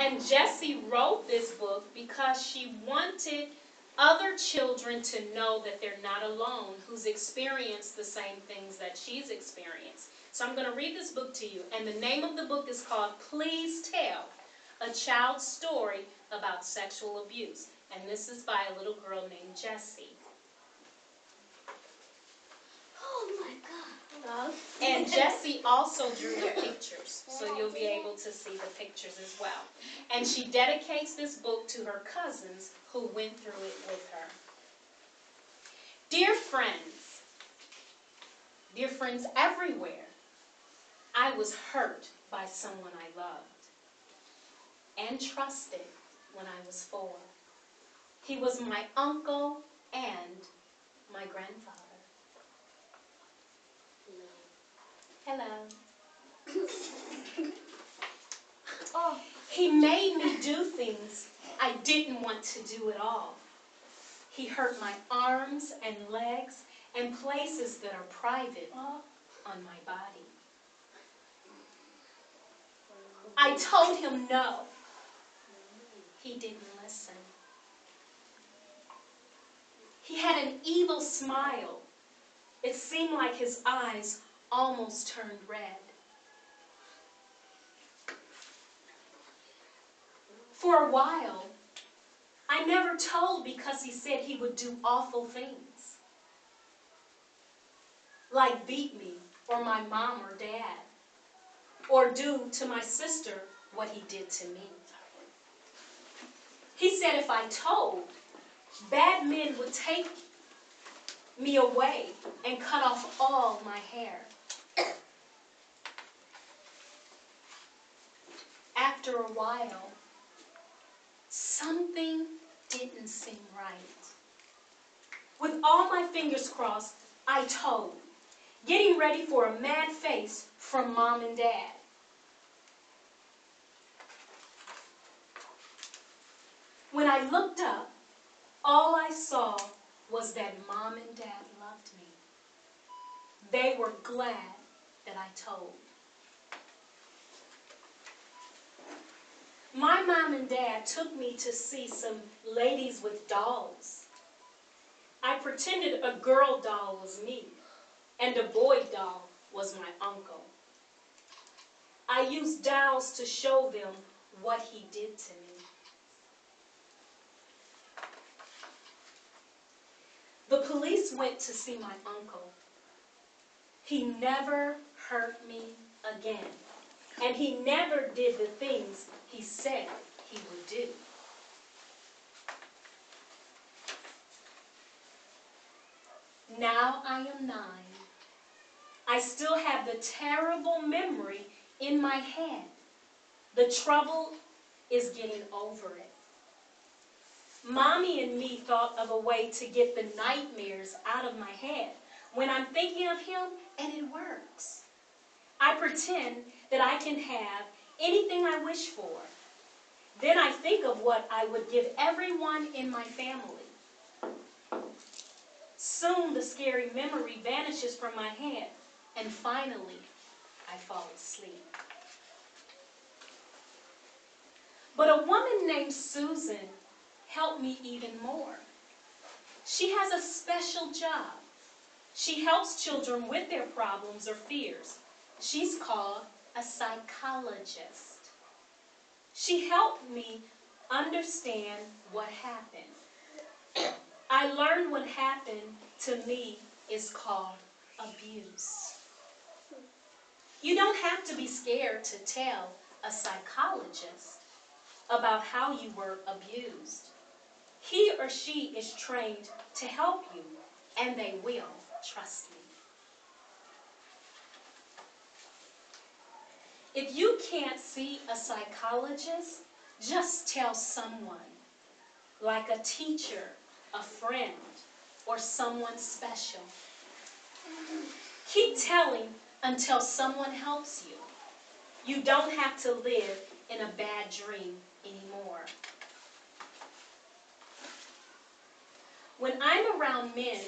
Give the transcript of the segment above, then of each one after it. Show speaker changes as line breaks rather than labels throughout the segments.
And Jessie wrote this book because she wanted other children to know that they're not alone who's experienced the same things that she's experienced. So I'm going to read this book to you. And the name of the book is called Please Tell, A Child's Story About Sexual Abuse. And this is by a little girl named Jessie.
Oh my God.
And Jessie also drew the pictures, so you'll be able to see the pictures as well. And she dedicates this book to her cousins who went through it with her. Dear friends everywhere, I was hurt by someone I loved and trusted when I was 4. He was my uncle and my grandfather. Hello.
Oh.
He made me do things I didn't want to do at all. He hurt my arms and legs and places that are private on my body. I told him no. He didn't listen. He had an evil smile. It seemed like his eyes almost turned red. For a while, I never told because he said he would do awful things, like beat me or my mom or dad, or do to my sister what he did to me. He said if I told, bad men would take me away and cut off all my hair. After a while, something didn't seem right. With all my fingers crossed, I told, getting ready for a mad face from Mom and Dad. When I looked up, all I saw was that Mom and Dad loved me. They were glad that I told. My mom and dad took me to see some ladies with dolls. I pretended a girl doll was me, and a boy doll was my uncle. I used dolls to show them what he did to me. The police went to see my uncle. He never hurt me again, and he never did the things he said he would do. Now I am 9. I still have the terrible memory in my head. The trouble is getting over it. Mommy and me thought of a way to get the nightmares out of my head when I'm thinking of him, and it works. I pretend that I can have anything I wish for. Then I think of what I would give everyone in my family. Soon the scary memory vanishes from my head, and finally I fall asleep. But a woman named Susan helped me even more. She has a special job. She helps children with their problems or fears. She's called a psychologist. She helped me understand what happened. I learned what happened to me is called abuse. You don't have to be scared to tell a psychologist about how you were abused. He or she is trained to help you, and they will, trust me. If you can't see a psychologist, just tell someone, like a teacher, a friend, or someone special. Keep telling until someone helps you. You don't have to live in a bad dream anymore. When I'm around men,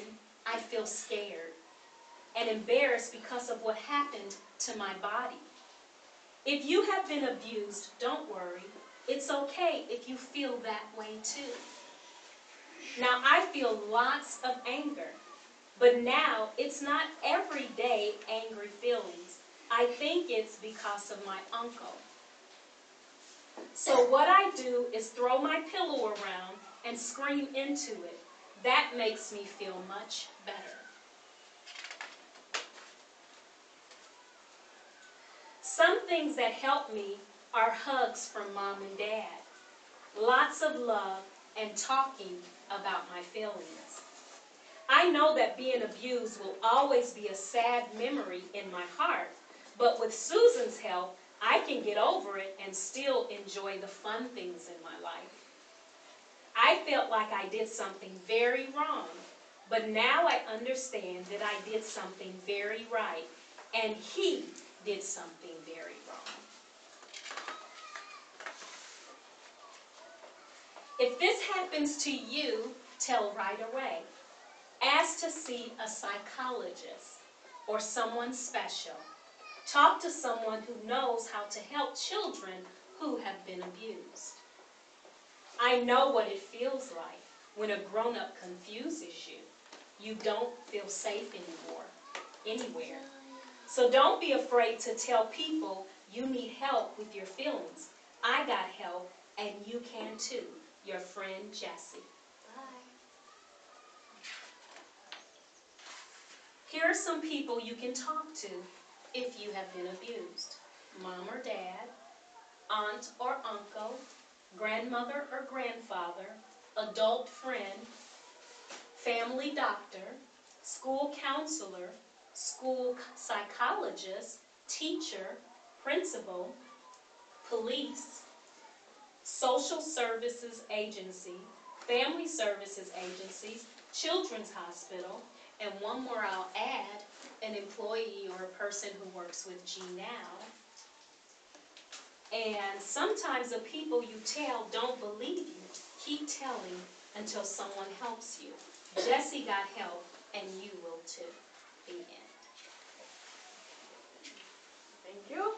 I feel scared and embarrassed because of what happened to my body. If you have been abused, don't worry. It's it's okay if you feel that way too. Now, I feel lots of anger, but now it's not everyday angry feelings. I think it's because of my uncle. So what I do is throw my pillow around and scream into it. That makes me feel much better. Some things that help me are hugs from mom and dad, lots of love, and talking about my feelings. I know that being abused will always be a sad memory in my heart, but with Susan's help, I can get over it and still enjoy the fun things in my life. I felt like I did something very wrong, but now I understand that I did something very right, and he did something very wrong. If this happens to you, tell right away. Ask to see a psychologist or someone special. Talk to someone who knows how to help children who have been abused. I know what it feels like when a grown-up confuses you. You don't feel safe anywhere. So don't be afraid to tell people you need help with your feelings. I got help, and you can too. Your friend, Jessie.
Bye.
Here are some people you can talk to if you have been abused. Mom or dad, aunt or uncle, grandmother or grandfather, adult friend, family doctor, school counselor, school psychologist, teacher, principal, police, social services agency, family services agencies, children's hospital, and one more I'll add, an employee or a person who works with G-Now. And sometimes the people you tell don't believe you. Keep telling until someone helps you. Jessie got help, and you will too. The end.
Thank you.